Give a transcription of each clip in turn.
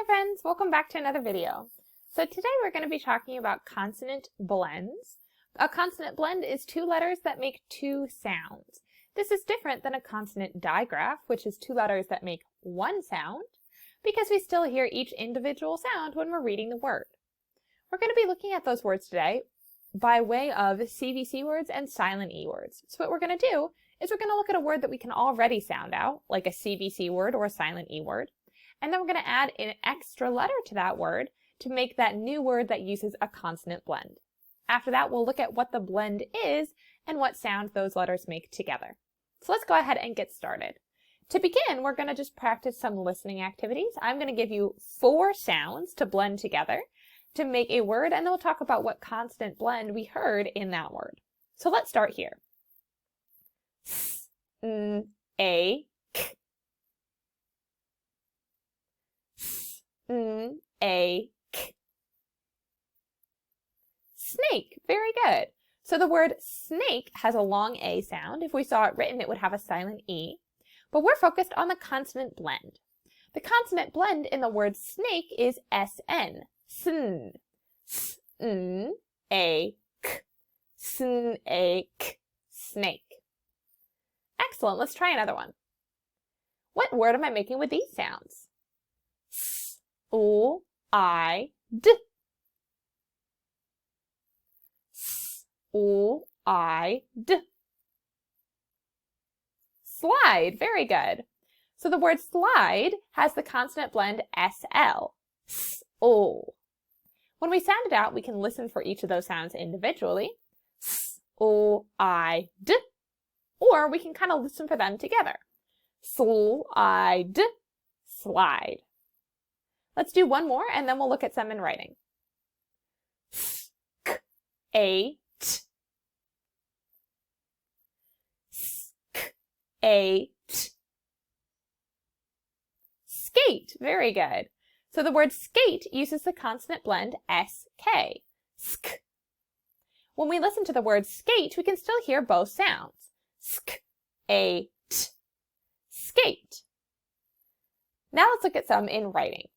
friends, welcome back to another video. So today we're going to be talking about consonant blends. A consonant blend is two letters that make two sounds. This is different than a consonant digraph, which is two letters that make one sound, because we still hear each individual sound when we're reading the word. We're going to be looking at those words today by way of CVC words and silent E words. So what we're going to do is we're going to look at a word that we can already sound out, like a CVC word or a silent E word. And then we're going to add an extra letter to that word to make that new word that uses a consonant blend. After that, we'll look at what the blend is and what sound those letters make together. So let's go ahead and get started. To begin, we're going to just practice some listening activities. I'm going to give you 4 sounds to blend together to make a word, and then we'll talk about what consonant blend we heard in that word. So let's start here. S, n, a, k. S, n, a, k. Snake. Very good. So the word snake has a long A sound. If we saw it written, it would have a silent E. But we're focused on the consonant blend. The consonant blend in the word snake is SN. Sn. S-n, a, k. Snake. Snake. Excellent. Let's try another one. What word am I making with these sounds? S, o, I, d. S, o, I, d. Slide. Very good. So the word slide has the consonant blend SL. S, o. When we sound it out, we can listen for each of those sounds individually. S, o, I, d. Or we can kind of listen for them together. Slide, slide. Let's do one more and then we'll look at some in writing. Sk, a, t. Sk, a, t. Skate. Very good. So the word skate uses the consonant blend SK. Sk. When we listen to the word skate, we can still hear both sounds. Sk, a, t. Skate. Now let's look at some in writing.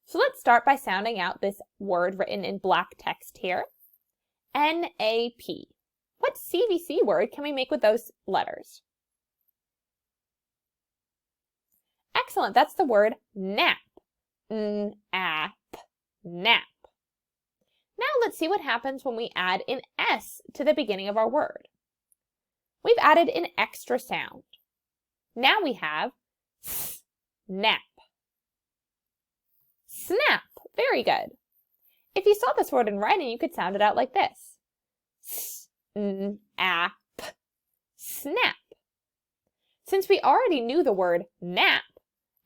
So let's start by sounding out this word written in black text here. N-A-P. What CVC word can we make with those letters? Excellent. That's the word nap. N-A-P. Nap. Now let's see what happens when we add an S to the beginning of our word. We've added an extra sound. Now we have snap. Snap. Very good. If you saw this word in writing, you could sound it out like this. S-n-a-p. Snap. Since we already knew the word nap,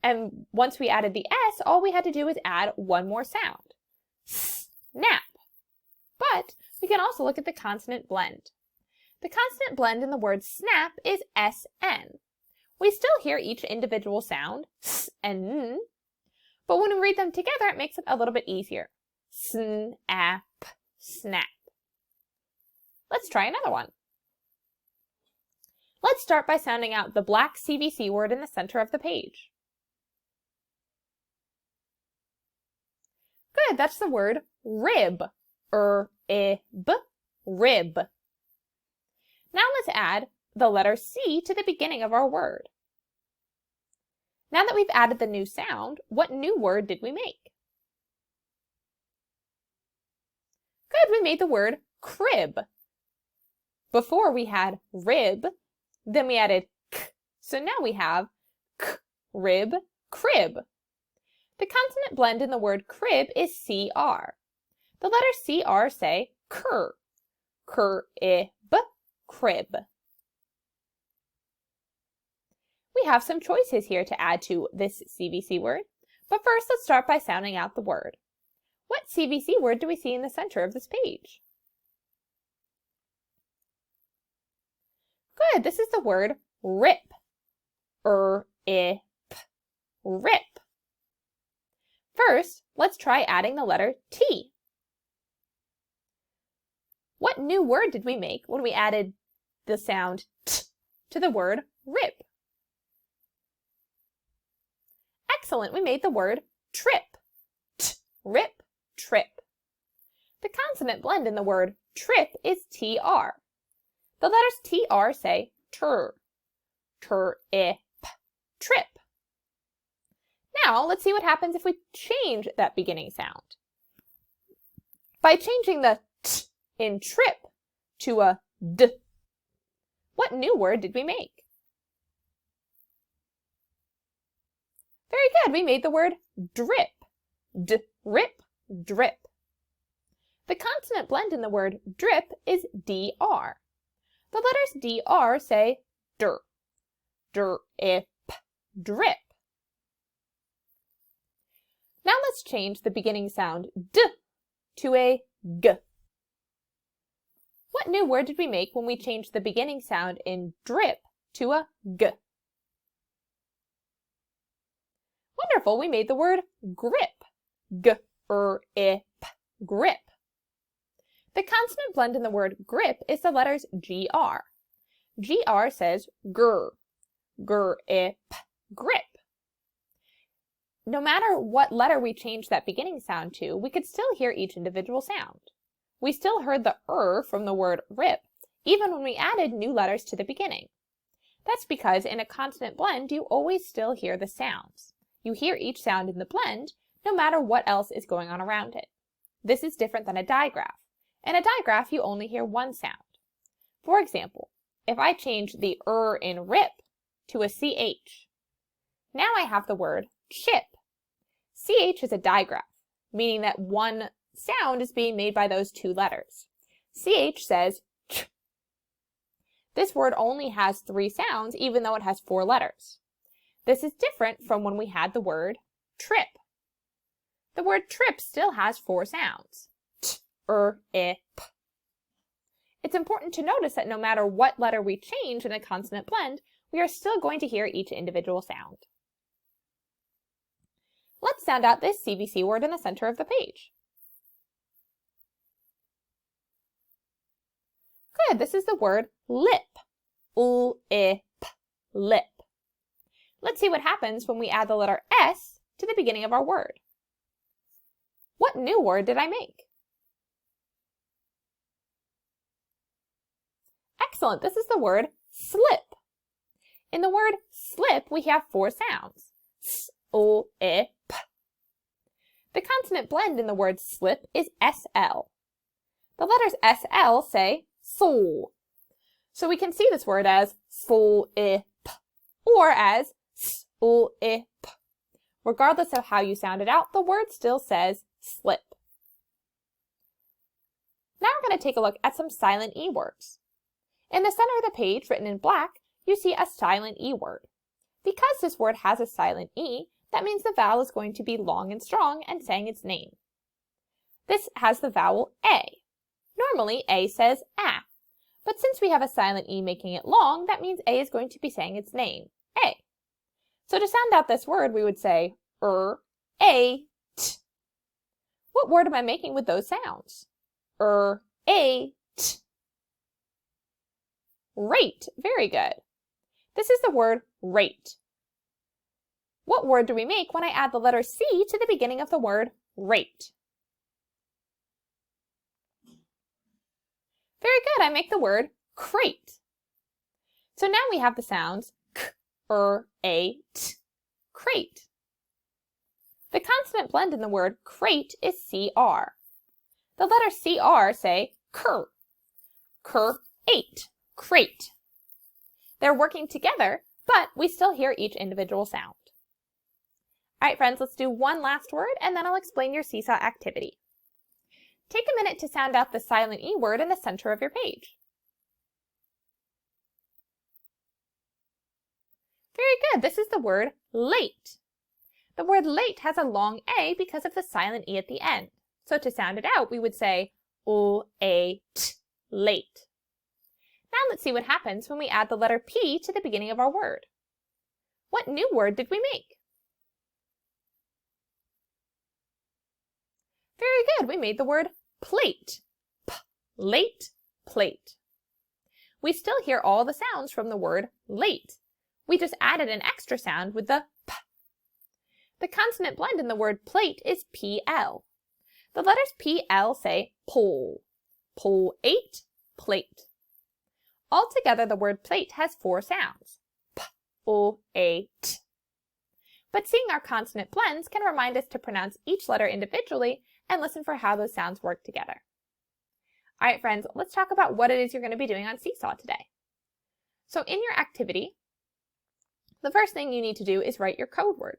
and once we added the S, all we had to do was add one more sound. Snap. But we can also look at the consonant blend. The consonant blend in the word snap is SN. We still hear each individual sound, S and N, but when we read them together, it makes it a little bit easier. Snap, snap. Let's try another one. Let's start by sounding out the black CVC word in the center of the page. Good, that's the word rib. R-I-B, rib. Now let's add the letter C to the beginning of our word. Now that we've added the new sound, what new word did we make? Good, we made the word crib. Before we had rib, then we added k, so now we have k, rib, crib. The consonant blend in the word crib is CR. The letters CR say cur, cur-I-B, crib. We have some choices here to add to this CVC word, but first let's start by sounding out the word. What CVC word do we see in the center of this page? Good, this is the word rip, R-I-P, rip. First, let's try adding the letter T. What new word did we make when we added the sound T to the word rip? Excellent, we made the word trip. Rip, trip. The consonant blend in the word trip is TR. The letters TR say tur, trip. Now, let's see what happens if we change that beginning sound. By changing the t in trip to a d, what new word did we make? Very good, we made the word drip. Drip, drip. The consonant blend in the word drip is DR. The letters DR say dir, drip, drip. Now let's change the beginning sound d to a g. What new word did we make when we changed the beginning sound in drip to a g? Wonderful, we made the word grip. G-r-ip, grip. The consonant blend in the word grip is the letters GR. GR says gr, grip, grip. No matter what letter we change that beginning sound to, we could still hear each individual sound. We still heard the from the word rip, even when we added new letters to the beginning. That's because in a consonant blend, you always still hear the sounds. You hear each sound in the blend, no matter what else is going on around it. This is different than a digraph. In a digraph, you only hear one sound. For example, if I change the in rip to a CH, now I have the word chip. CH is a digraph, meaning that one sound is being made by those two letters. CH says ch. This word only has 3 sounds, even though it has 4 letters. This is different from when we had the word trip. The word trip still has 4 sounds. T-r-ip. It's important to notice that no matter what letter we change in a consonant blend, we are still going to hear each individual sound. Let's sound out this CVC word in the center of the page. Good, this is the word lip. L-ip, lip. Let's see what happens when we add the letter S to the beginning of our word. What new word did I make? Excellent, this is the word slip. In the word slip, we have 4 sounds. S-l-ip. The consonant blend in the word slip is SL. The letters SL say sol. So we can see this word as sol-ip or as s-l-ip. Regardless of how you sound it out, the word still says slip. Now we're going to take a look at some silent E words. In the center of the page, written in black, you see a silent E word. Because this word has a silent E, that means the vowel is going to be long and strong and saying its name. This has the vowel A. Normally, A says A. But since we have a silent E making it long, that means A is going to be saying its name, A. So to sound out this word, we would say A, t. What word am I making with those sounds? A, t. Rate. Very good. This is the word rate. What word do we make when I add the letter C to the beginning of the word rate? Very good, I make the word crate. So now we have the sounds k, a, t, crate. The consonant blend in the word crate is CR. The letters CR say cur, cur-ate, crate. They're working together, but we still hear each individual sound. All right, friends, let's do one last word, and then I'll explain your seesaw activity. Take a minute to sound out the silent E word in the center of your page. Very good, this is the word late. The word late has a long A because of the silent E at the end. So to sound it out, we would say l-a-t, late. Now let's see what happens when we add the letter P to the beginning of our word. What new word did we make? Very good, we made the word plate. P, late, plate. We still hear all the sounds from the word late. We just added an extra sound with the P. The consonant blend in the word plate is PL. The letters PL say pole. Pole 8, plate. Altogether, the word plate has 4 sounds. P, O, A, T. But seeing our consonant blends can remind us to pronounce each letter individually and listen for how those sounds work together. All right, friends, let's talk about what it is you're going to be doing on Seesaw today. So in your activity, the first thing you need to do is write your code word.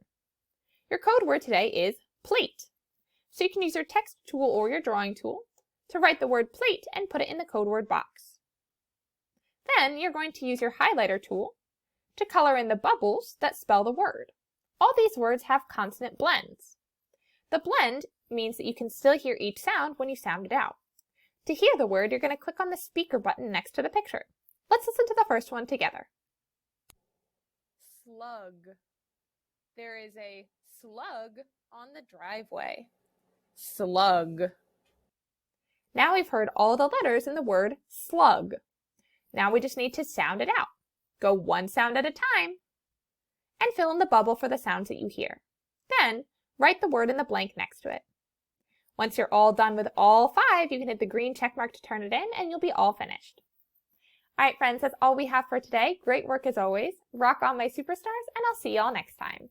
Your code word today is plate. So you can use your text tool or your drawing tool to write the word plate and put it in the code word box. Then you're going to use your highlighter tool to color in the bubbles that spell the word. All these words have consonant blends. The blend means that you can still hear each sound when you sound it out. To hear the word, you're going to click on the speaker button next to the picture. Let's listen to the first one together. Slug. There is a slug on the driveway. Slug. Now we've heard all the letters in the word slug. Now we just need to sound it out. Go one sound at a time and fill in the bubble for the sounds that you hear. Then write the word in the blank next to it. Once you're all done with all 5, you can hit the green check mark to turn it in and you'll be all finished. All right, friends, that's all we have for today. Great work as always. Rock on, my superstars, and I'll see y'all next time.